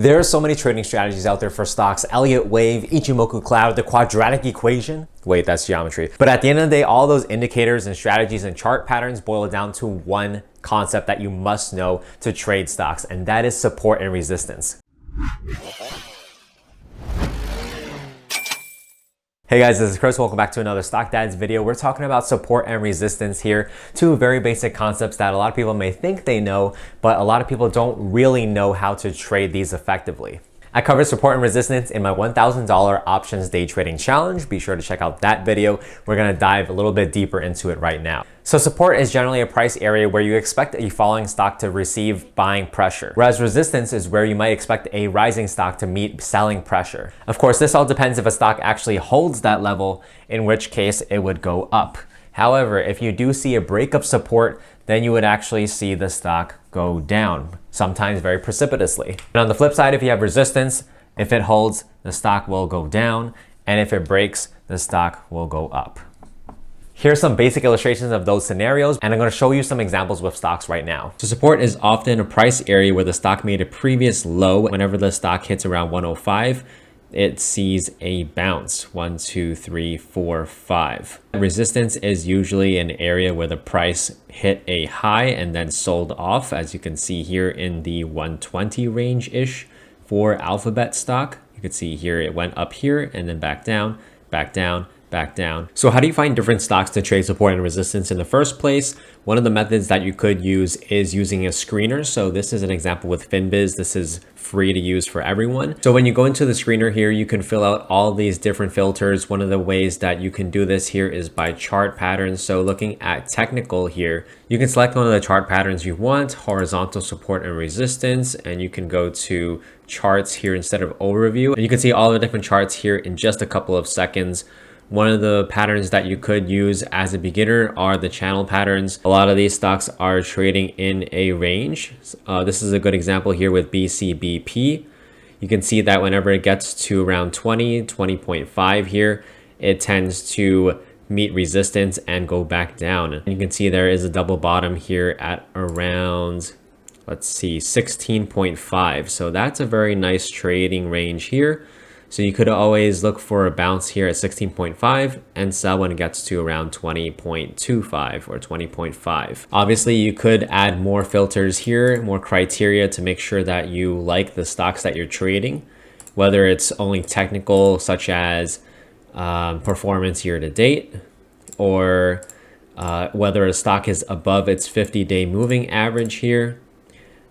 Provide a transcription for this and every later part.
There are so many trading strategies out there for stocks: Elliott wave, Ichimoku cloud, the quadratic equation. Wait, that's geometry. But at the end of the day, all those indicators and strategies and chart patterns boil down to one concept that you must know to trade stocks, and that is support and resistance. Hey guys, this is Chris. Welcome back to another Stock Dads video. We're talking about support and resistance here. Two very basic concepts that a lot of people may think they know, but a lot of people don't really know how to trade these effectively. I covered support and resistance in my $1,000 options day trading challenge. Be sure to check out that video. We're gonna dive a little bit deeper into it right now. So support is generally a price area where you expect a falling stock to receive buying pressure, whereas resistance is where you might expect a rising stock to meet selling pressure. Of course, this all depends if a stock actually holds that level, in which case it would go up. However, if you do see a break of support, then you would actually see the stock go down, sometimes very precipitously. And on the flip side, if you have resistance, if it holds, the stock will go down, and if it breaks, the stock will go up. Here's some basic illustrations of those scenarios, and I'm going to show you some examples with stocks right now. So support is often a price area where the stock made a previous low. Whenever the stock hits around 105, it sees a bounce. 1, 2, 3, 4, 5. Resistance is usually an area where the price hit a high and then sold off, as you can see here in the 120 range-ish for Alphabet stock. You can see here it went up here and then back down, back down, back down. So how do you find different stocks to trade support and resistance in the first place? One of the methods that you could use is using a screener. So this is an example with FinBiz. This is free to use for everyone. So when you go into the screener here, you can fill out all these different filters. One of the ways that you can do this here is by chart patterns. So looking at technical here, you can select one of the chart patterns you want, horizontal support and resistance, and you can go to charts here instead of overview. And you can see all the different charts here in just a couple of seconds. One of the patterns that you could use as a beginner are the channel patterns. A lot of these stocks are trading in a range. This is a good example here with BCBP. You can see that whenever it gets to around 20.5 here, it tends to meet resistance and go back down. And you can see there is a double bottom here at around, let's see, 16.5. So that's a very nice trading range here. So you could always look for a bounce here at 16.5 and sell when it gets to around 20.25 or 20.5. Obviously, you could add more filters here, more criteria to make sure that you like the stocks that you're trading, whether it's only technical, such as performance year to date, or whether a stock is above its 50-day moving average here.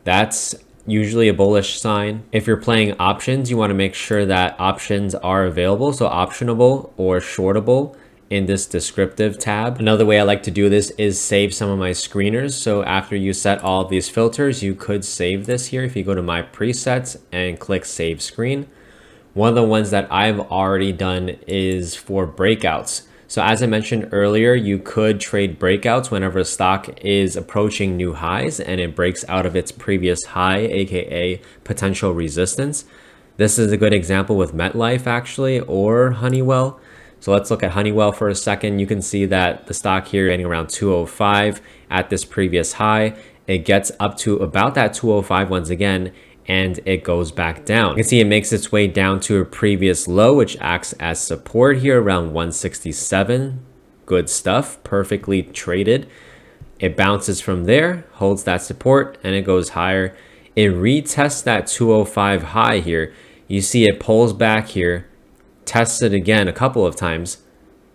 That's usually a bullish sign. If you're playing options, you want to make sure that options are available, so optionable or shortable in this descriptive tab. Another way I like to do this is save some of my screeners. So after you set all of these filters, you could save this here. If you go to my presets and click save screen, one of the ones that I've already done is for breakouts. So as I mentioned earlier, you could trade breakouts whenever a stock is approaching new highs and it breaks out of its previous high, aka potential resistance. This is a good example with MetLife actually, or Honeywell. So let's look at Honeywell for a second. You can see that the stock here getting around 205 at this previous high. It gets up to about that 205 once again, and it goes back down. You can see it makes its way down to a previous low, which acts as support here around 167. Good stuff, perfectly traded. It bounces from there, holds that support, and it goes higher. It retests that 205 high here. You see it pulls back here, tests it again a couple of times,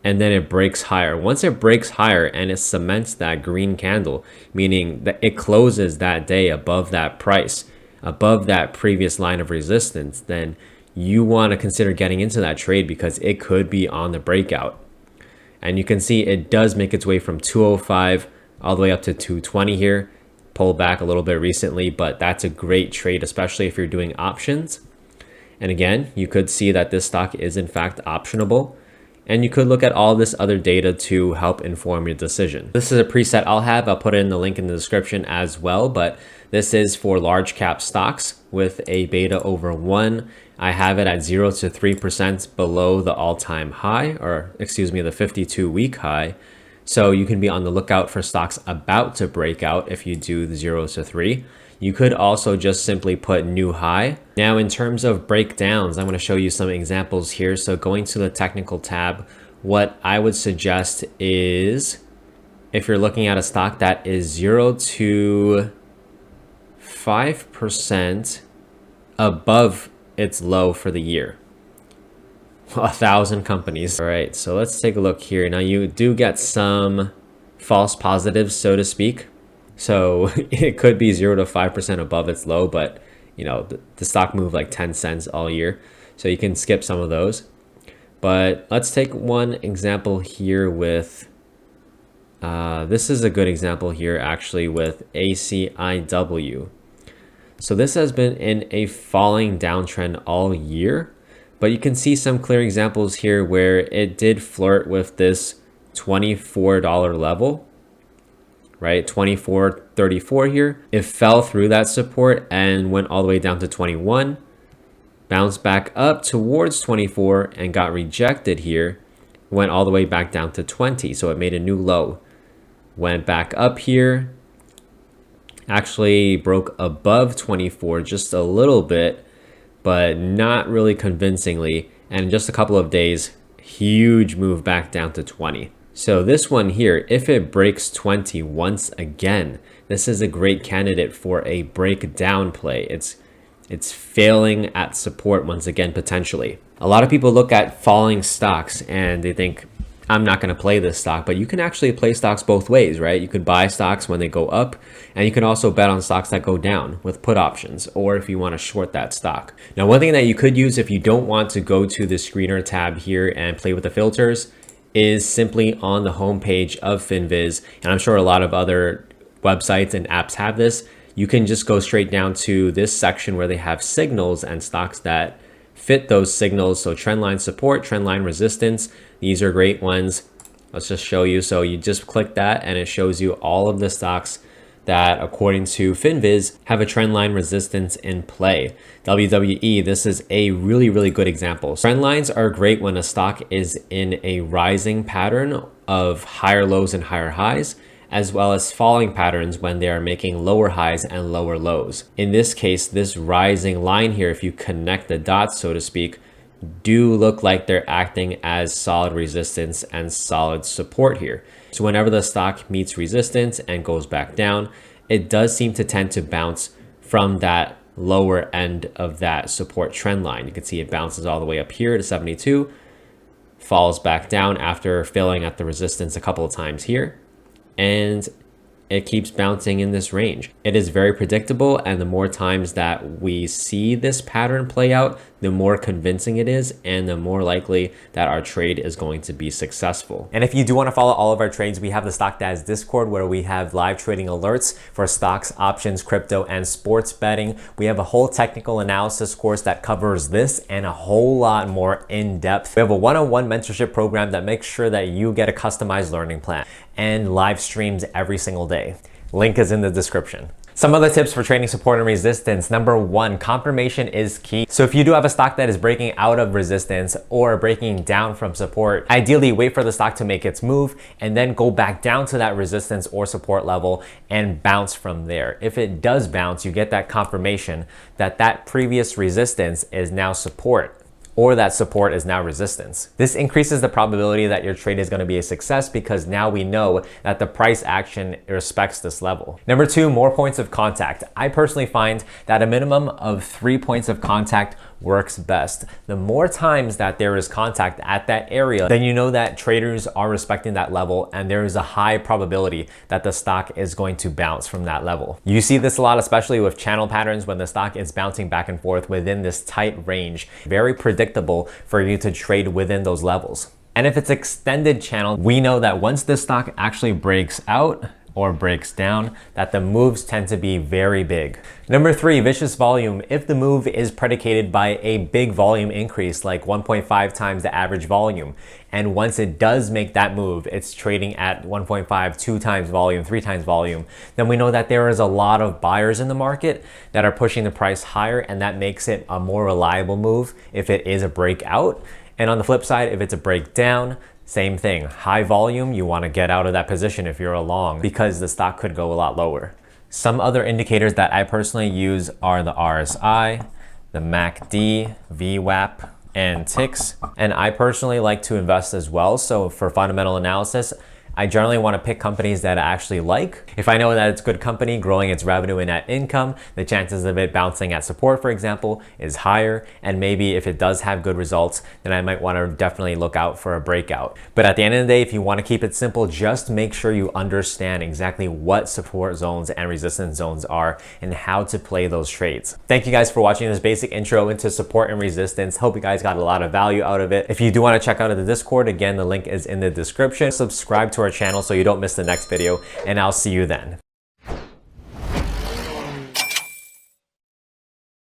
and then it breaks higher. Once it breaks higher and it cements that green candle, meaning that it closes that day above that price, above that previous line of resistance, then you want to consider getting into that trade because it could be on the breakout. And you can see it does make its way from 205 all the way up to 220 here. Pulled back a little bit recently, but that's a great trade, especially if you're doing options. And again, you could see that this stock is in fact optionable. And you could look at all this other data to help inform your decision. This is a preset I'll put in the link in the description as well, but this is for large cap stocks with a beta over 1. I have it at 0 to 3% below the all-time high, or excuse me, the 52-week high. So you can be on the lookout for stocks about to break out if you do the 0 to 3. You could also just simply put new high. Now, in terms of breakdowns, I'm going to show you some examples here. So going to the technical tab, what I would suggest is if you're looking at a stock that is 0 to 5% above its low for the year. 1,000 companies. All right, so let's take a look here. Now you do get some false positives, so to speak. So it could be 0 to 5% above its low, but you know, the stock moved like 10 cents all year. So you can skip some of those. But let's take one example here with, this is a good example here actually with ACIW. So this has been in a falling downtrend all year, but you can see some clear examples here where it did flirt with this $24 level, right? 24.34 here. It fell through that support and went all the way down to 21, bounced back up towards 24 and got rejected here, went all the way back down to 20. So it made a new low, went back up here, actually broke above 24 just a little bit, but not really convincingly. And in just a couple of days, huge move back down to 20. So this one here, if it breaks 20 once again, this is a great candidate for a breakdown play. It's failing at support once again, potentially. A lot of people look at falling stocks and they think, I'm not going to play this stock, but you can actually play stocks both ways, right? You could buy stocks when they go up, and you can also bet on stocks that go down with put options, or if you want to short that stock. Now, one thing that you could use if you don't want to go to the screener tab here and play with the filters is simply on the homepage of FinViz, and I'm sure a lot of other websites and apps have this. You can just go straight down to this section where they have signals and stocks that fit those signals. So trendline support, trendline resistance, these are great ones. Let's just show you. So you just click that and it shows you all of the stocks that, according to FinViz, have a trendline resistance in play. WWE, this is a really good example. Trend lines are great when a stock is in a rising pattern of higher lows and higher highs, as well as falling patterns when they are making lower highs and lower lows. In this case, this rising line here, if you connect the dots, so to speak, do look like they're acting as solid resistance and solid support here. So whenever the stock meets resistance and goes back down, it does seem to tend to bounce from that lower end of that support trend line. You can see it bounces all the way up here to 72, falls back down after failing at the resistance a couple of times here, and it keeps bouncing in this range. It is very predictable, and the more times that we see this pattern play out, the more convincing it is, and the more likely that our trade is going to be successful. And if you do want to follow all of our trades, we have the StockDads Discord where we have live trading alerts for stocks, options, crypto, and sports betting. We have a whole technical analysis course that covers this and a whole lot more in depth. We have a one-on-one mentorship program that makes sure that you get a customized learning plan and live streams every single day. Link is in the description. Some other tips for trading support and resistance. Number one, confirmation is key. So if you do have a stock that is breaking out of resistance or breaking down from support, ideally wait for the stock to make its move and then go back down to that resistance or support level and bounce from there. If it does bounce, you get that confirmation that that previous resistance is now support, or that support is now resistance. This increases the probability that your trade is going to be a success because now we know that the price action respects this level. Number two, more points of contact. I personally find that a minimum of 3 points of contact works best. The more times that there is contact at that area, then you know that traders are respecting that level and there is a high probability that the stock is going to bounce from that level. You see this a lot, especially with channel patterns when the stock is bouncing back and forth within this tight range. Very predictable for you to trade within those levels. And if it's extended channel, we know that once this stock actually breaks out or breaks down, that the moves tend to be very big. Number three, vicious volume. If the move is predicated by a big volume increase, like 1.5 times the average volume, and once it does make that move, it's trading at 1.5, 2 times volume, 3 times volume, then we know that there is a lot of buyers in the market that are pushing the price higher, and that makes it a more reliable move if it is a breakout. And on the flip side, if it's a breakdown, same thing. High volume, you want to get out of that position if you're a long because the stock could go a lot lower. Some other indicators that I personally use are the RSI, the MACD, VWAP, and ticks. And I personally like to invest as well. So for fundamental analysis, I generally want to pick companies that I actually like. If I know that it's a good company growing its revenue and net income, the chances of it bouncing at support, for example, is higher. And maybe if it does have good results, then I might want to definitely look out for a breakout. But at the end of the day, if you want to keep it simple, just make sure you understand exactly what support zones and resistance zones are and how to play those trades. Thank you guys for watching this basic intro into support and resistance. Hope you guys got a lot of value out of it. If you do want to check out the Discord, again, the link is in the description. Subscribe to our channel so you don't miss the next video, and I'll see you then.